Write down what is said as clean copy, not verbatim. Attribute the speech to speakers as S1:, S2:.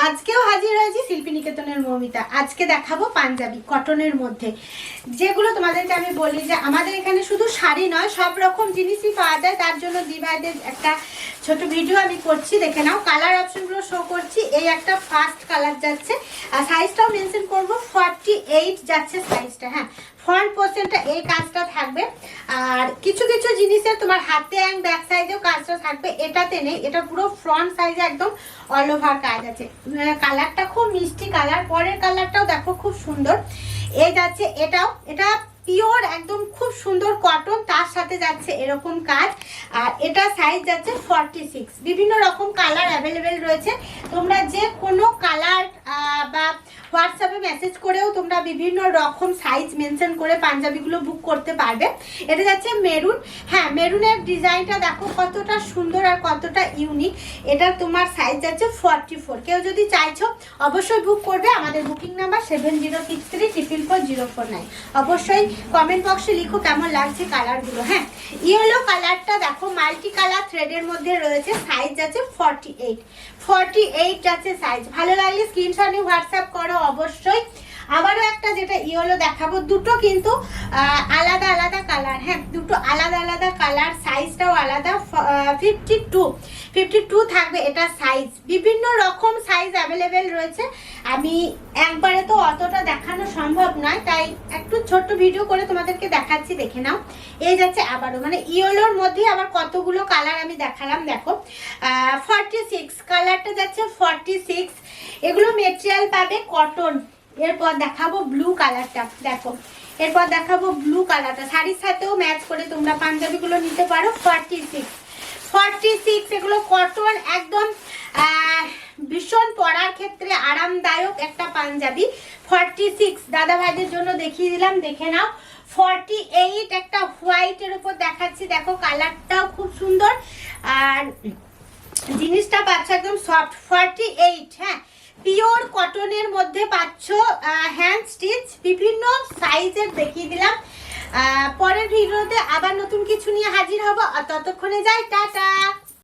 S1: আজকেও হাজির হয়েছি শিল্পী নিকেতনের মৌমিতা। আজকে দেখাবো পাঞ্জাবি কটনের মধ্যে, যেগুলো তোমাদেরকে আমি বলি যে আমাদের এখানে শুধু শাড়ি নয়, সব রকম জিনিসই পাওয়া যায়। তার জন্য ডিভাইডেড একটা ছোট ভিডিও আমি করছি, দেখে নাও। কালার অপশনগুলো শো করছি। এই একটা ফার্স্ট কালার যাচ্ছে, আর সাইজটাও মেনশন করবো, 48 যাচ্ছে সাইজটা। হ্যাঁ, ফ্রন্ট পোর্শনটা এই কাজটা থাকবে, আর কিছু কিছু জিনিসের তোমার হাতে অ্যান্ড ব্যাক সাইডেও কাজটা থাকবে। এটাতে নেই, এটা পুরো ফ্রন্ট সাইজে একদম অল ওভার কাজ আছে। কালারটা খুব মিষ্টি কালার, পরের কালারটাও দেখো খুব সুন্দর। এই যাচ্ছে এটাও, এটা পিওর একদম খুব সুন্দর কটন, তার সাথে যাচ্ছে এরকম কাজ। আর এটা সাইজ যাচ্ছে 46। বিভিন্ন রকম কালার অ্যাভেলেবেল রয়েছে, তোমরা যে কোনো কালার বা হোয়াটসঅ্যাপে মেসেজ করেও তোমরা বিভিন্ন রকম সাইজ মেনশন করে পাঞ্জাবিগুলো বুক করতে পারবে। এটা যাচ্ছে মেরুন। হ্যাঁ, মেরুনের ডিজাইনটা দেখো কতটা সুন্দর আর কতটা ইউনিক। এটা তোমার সাইজ যাচ্ছে 44। কেউ যদি চাইছো অবশ্যই বুক করবে। আমাদের বুকিং নাম্বার 7063444049। অবশ্যই কমেন্ট বক্সে লিখো কেমন লাগছে কালারগুলো। হ্যাঁ, ইয়েলো কালারটা দেখো মাল্টি কালার থ্রেডের মধ্যে রয়েছে, সাইজ যাচ্ছে 48 যাচ্ছে সাইজ। ভালো লাগলে স্ক্রিনশট নিয়ে হোয়াটসঅ্যাপ করো অবশ্যই। আবারও একটা যেটা ইয়েলো দেখাবো, দুটো কিন্তু আলাদা আলাদা কালার। হ্যাঁ, দুটো আলাদা আলাদা কালার, সাইজটাও আলাদা। 52 থাকবে এটা সাইজ। বিভিন্ন রকম সাইজ অ্যাভেলেবেল রয়েছে। আমি একবারে তো অতটা দেখানো সম্ভব নয়, তাই একটু ছোট্ট ভিডিও করে তোমাদেরকে দেখাচ্ছি, দেখে নাও। এই যাচ্ছে আবারও, মানে ইয়েলোর মধ্যে আবার কতগুলো কালার আমি দেখালাম। দেখো 46 কালারটা যাচ্ছে 46। এগুলো মেটেরিয়াল পাবে কটন। এরপর দেখাবো ব্লু কালারটা, দেখো এরপর দেখাবো ব্লু কালারটা, শাড়ির সাথেও ম্যাচ করে তোমরা পাঞ্জাবিগুলো নিতে পারো। 46 এগুলো কটন, একদম ভীষণ পরার ক্ষেত্রে আরামদায়ক একটা পাঞ্জাবি। 46 দাদা ভাইদের জন্য দেখিয়ে দিলাম, দেখে নাও। 48 একটা হোয়াইটের উপর দেখাচ্ছি, দেখো কালারটাও খুব সুন্দর, আর জিনিসটা পাচ্ছ একদম সফট। 48, হ্যাঁ, পিওর কটনের মধ্যে পাচ্ছ, হ্যান্ড স্টিচ, বিভিন্ন সাইজের দেখিয়ে দিলাম। পরের ভিডিওতে আবার নতুন কিছু নিয়ে হাজির হব, ততক্ষণে যাই, টাটা।